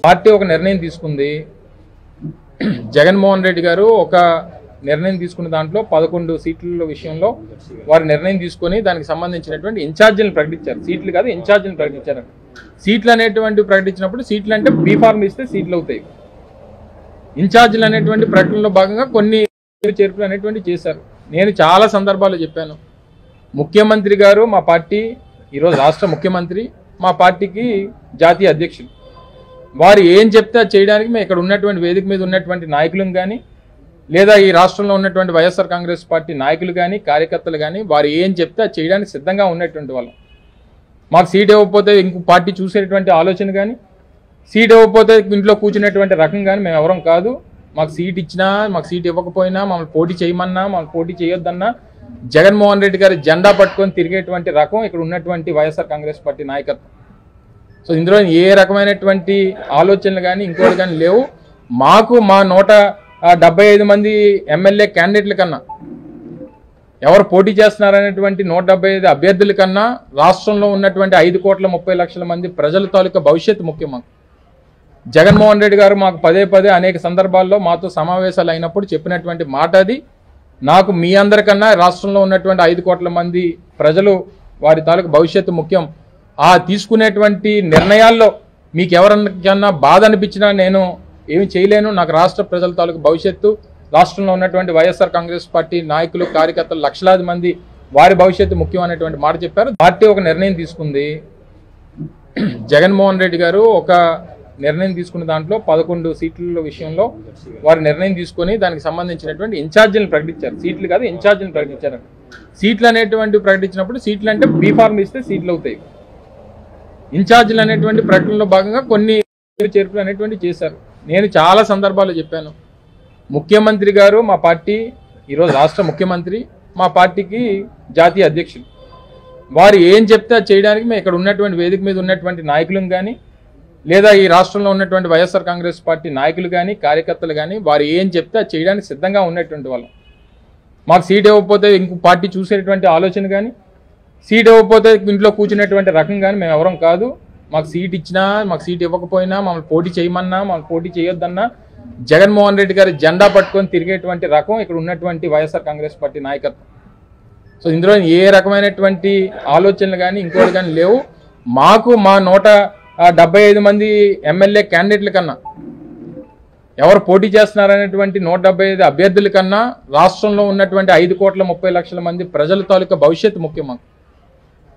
Party ఒక నిర్ణయం తీసుకుంది. జగన్మోహన్ రెడ్డి గారు ఒక నిర్ణయం తీసుకున్న దాంట్లో 11 సీట్ల విషయంలో వారు నిర్ణయం తీసుకొని దానికి సంబంధించినటువంటి ఇన్ఛార్జీలను ప్రకటించారు. సీట్లు కాదు, ఇన్ఛార్జీలను ప్రకటించారు. సీట్లు అనేటువంటివి ప్రకటించినప్పుడు సీట్లు అంటే బీ ఫార్మ్ ఇస్తే సీట్లు అవుతాయి. ఇన్ఛార్జీలు అనేటువంటి ప్రకటనలో భాగంగా కొన్ని చేర్పులు అనేటువంటి చేశారు. నేను చాలా సందర్భాల్లో చెప్పాను, ముఖ్యమంత్రి గారు మా పార్టీ ఈరోజు రాష్ట్ర ముఖ్యమంత్రి, మా పార్టీకి జాతీయ అధ్యక్షులు. వారు ఏం చెప్తే చేయడానికి మేము ఇక్కడ ఉన్నటువంటి వేదిక మీద ఉన్నటువంటి నాయకులను కానీ లేదా ఈ రాష్ట్రంలో ఉన్నటువంటి వైఎస్ఆర్ కాంగ్రెస్ పార్టీ నాయకులు కానీ కార్యకర్తలు కానీ వారు ఏం చెప్తే చేయడానికి సిద్ధంగా ఉన్నటువంటి వాళ్ళం. మాకు సీట్ ఇవ్వకపోతే ఇంకో పార్టీ చూసేటువంటి ఆలోచన కానీ, సీట్ ఇవ్వకపోతే ఇంట్లో కూర్చునేటువంటి రకం కానీ మేము ఎవరం కాదు. మాకు సీట్ ఇచ్చినా, మాకు సీట్ ఇవ్వకపోయినా, మమ్మల్ని పోటీ చేయమన్నా, మమ్మల్ని పోటీ చేయొద్దన్నా జగన్మోహన్ రెడ్డి గారి జెండా పట్టుకొని తిరిగేటువంటి రకం ఇక్కడ ఉన్నటువంటి వైఎస్ఆర్ కాంగ్రెస్ పార్టీ నాయకత్వం. సో ఇందులో ఏ రకమైనటువంటి ఆలోచనలు కానీ ఇంకోటి కానీ లేవు. మాకు మా 175 మంది ఎమ్మెల్యే క్యాండిడేట్ల కన్నా, ఎవరు పోటీ చేస్తున్నారనేటువంటి 175 అభ్యర్థుల కన్నా రాష్ట్రంలో ఉన్నటువంటి 5,30,00,000 మంది ప్రజల తాలూకా భవిష్యత్తు ముఖ్యం. మాకు జగన్మోహన్ రెడ్డి గారు మాకు పదే అనేక సందర్భాల్లో మాతో సమావేశాలు అయినప్పుడు చెప్పినటువంటి మాట అది. నాకు మీ అందరికన్నా రాష్ట్రంలో ఉన్నటువంటి 5 కోట్ల మంది ప్రజలు వారి తాలూకు భవిష్యత్తు ముఖ్యం. ఆ తీసుకునేటువంటి నిర్ణయాల్లో మీకు ఎవరికన్నా బాధ అనిపించినా నేను ఏమి చేయలేను. నాకు రాష్ట్ర ప్రజల తాలూకు భవిష్యత్తు, రాష్ట్రంలో ఉన్నటువంటి వైఎస్ఆర్ కాంగ్రెస్ పార్టీ నాయకులు కార్యకర్తలు లక్షలాది మంది వారి భవిష్యత్తు ముఖ్యం అనేటువంటి మాట చెప్పారు. పార్టీ ఒక నిర్ణయం తీసుకుంది. జగన్మోహన్ రెడ్డి గారు ఒక నిర్ణయం తీసుకున్న దాంట్లో 11 సీట్ల విషయంలో వారు నిర్ణయం తీసుకొని దానికి సంబంధించినటువంటి ఇన్ఛార్జీలను ప్రకటించారు. సీట్లు కాదు, ఇన్ఛార్జీలను ప్రకటించారు. సీట్లు అనేటువంటివి ప్రకటించినప్పుడు సీట్లు అంటే బీ ఫార్మ్ ఇస్తే సీట్లు అవుతాయి. ఇన్ఛార్జీలు అనేటువంటి ప్రకటనలో భాగంగా కొన్ని చేర్పులు అనేటువంటి చేశారు. నేను చాలా సందర్భాల్లో చెప్పాను, ముఖ్యమంత్రి గారు మా పార్టీ ఈరోజు రాష్ట్ర ముఖ్యమంత్రి, మా పార్టీకి జాతీయ అధ్యక్షులు. వారు ఏం చెప్తే చేయడానికి మేము ఇక్కడ ఉన్నటువంటి వేదిక మీద ఉన్నటువంటి నాయకులను కానీ లేదా ఈ రాష్ట్రంలో ఉన్నటువంటి వైఎస్ఆర్ కాంగ్రెస్ పార్టీ నాయకులు కానీ కార్యకర్తలు కానీ వారు ఏం చెప్తే చేయడానికి సిద్ధంగా ఉన్నటువంటి వాళ్ళం. మాకు సీట్ ఇవ్వకపోతే ఇంకో పార్టీ చూసేటువంటి ఆలోచన కానీ, సీట్ ఇవ్వకపోతే ఇంట్లో కూర్చునేటువంటి రకం కానీ మేము ఎవరం కాదు. మాకు సీట్ ఇచ్చినా, మాకు సీట్ ఇవ్వకపోయినా, మమ్మల్ని పోటీ చేయమన్నా, మమ్మల్ని పోటీ చేయొద్దన్నా జగన్మోహన్ రెడ్డి గారి జెండా పట్టుకొని తిరిగేటువంటి రకం ఇక్కడ ఉన్నటువంటి వైఎస్ఆర్ కాంగ్రెస్ పార్టీ నాయకత్వం. సో ఇందులో ఏ రకమైనటువంటి ఆలోచనలు కానీ ఇంకోటి కానీ లేవు. మాకు మా 175 మంది ఎమ్మెల్యే క్యాండిడేట్ల కన్నా, ఎవరు పోటీ చేస్తున్నారనేటువంటి 175 అభ్యర్థుల కన్నా రాష్ట్రంలో ఉన్నటువంటి 5,30,00,000 మంది ప్రజల తాలూకా భవిష్యత్తు ముఖ్యం. మాకు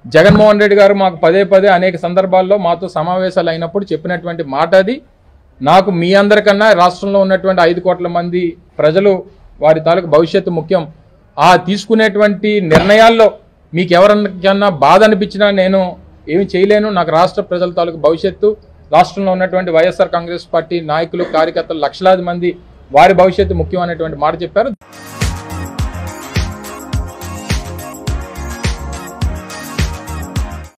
జగన్మోహన్ రెడ్డి గారు మాకు పదే అనేక సందర్భాల్లో మాతో సమావేశాలు అయినప్పుడు చెప్పినటువంటి మాట అది. నాకు మీ అందరికన్నా రాష్ట్రంలో ఉన్నటువంటి 5 కోట్ల మంది ప్రజలు వారి తాలూకు భవిష్యత్తు ముఖ్యం. ఆ తీసుకునేటువంటి నిర్ణయాల్లో మీకు ఎవరికన్నా బాధ అనిపించినా నేను ఏమి చేయలేను. నాకు రాష్ట్ర ప్రజల తాలూకు భవిష్యత్తు, రాష్ట్రంలో ఉన్నటువంటి వైఎస్ఆర్ కాంగ్రెస్ పార్టీ నాయకులు కార్యకర్తలు లక్షలాది మంది వారి భవిష్యత్తు ముఖ్యం అనేటువంటి మాట చెప్పారు.